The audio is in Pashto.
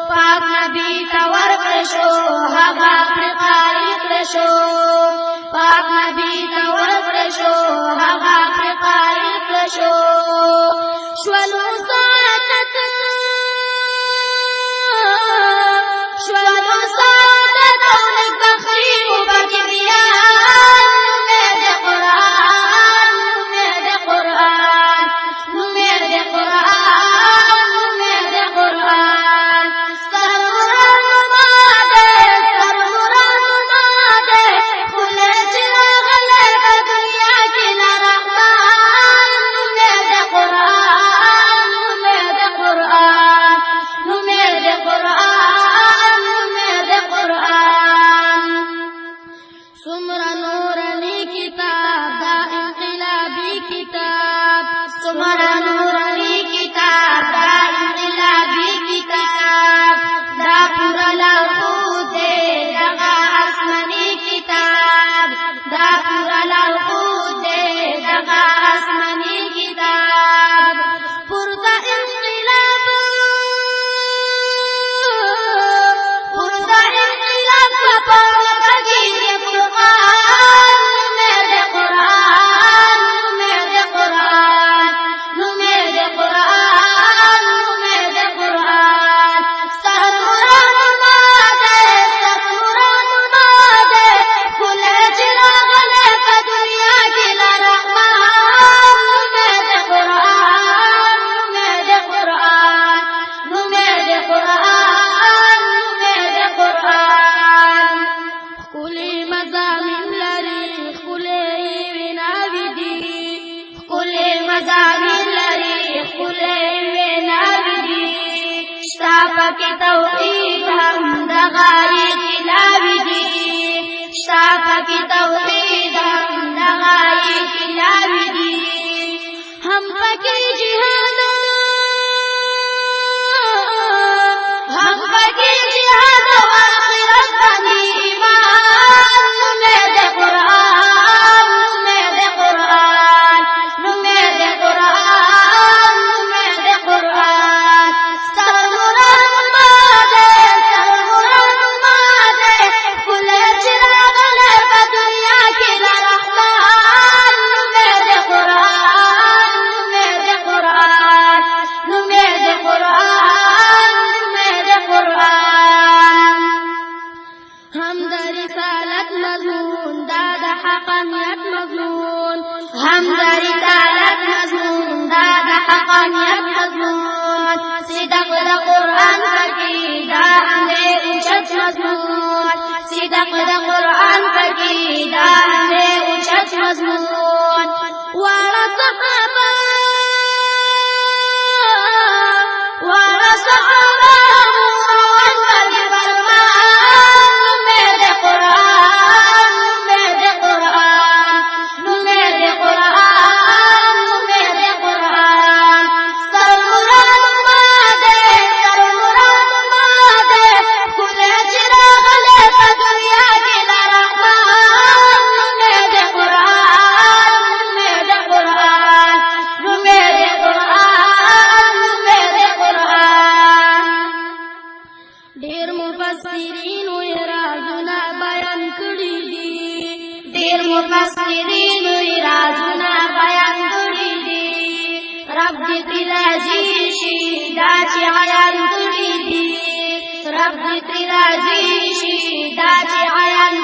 پاک نبی ته ورکړل شو هغه فرقه کړل شو پاک نبی ته ورکړل شو هغه فرقه کړل شو شولو سعادت او بخری مبارک بیان نومه د قرآن نومه د قرآن نومه د قرآن نومه د قرآن سروران ماده خله چې راغله په دنیا کې نه رحمان نومه د قرآن نومه د قرآن نومه د قرآن نومه د قرآن سمرا نورانی کتاب دا انقلابی کتاب سمرا نورانی کتاب دا انقلابی کتاب دا پورا لارښود دی دغه آسماني کتاب دا پورا لارښود دی دغه آسماني کتاب پورته انقلاب پاکی توحید هم دغای تلاوی دی شتا پاکی توحید هم دغای تلاوی دی هم پاکی جهاد و آخرت بندی ایمان نومه د قرآن نومه د قرآن نومه د قرآن نومه د قرآن هم در رسالت مضمون دا د حقانیت مضمون صدق د قرآن پکې دا هم د اوچت مضمون صدق د قرآن پکې دا هم د اوچت مضمون واړه صحابه مفسرین رازونه بیان کړي دي رب دې ترې راضي شي دا چې عیان کړي دي رب دې ترې راضي شي دا چې عیان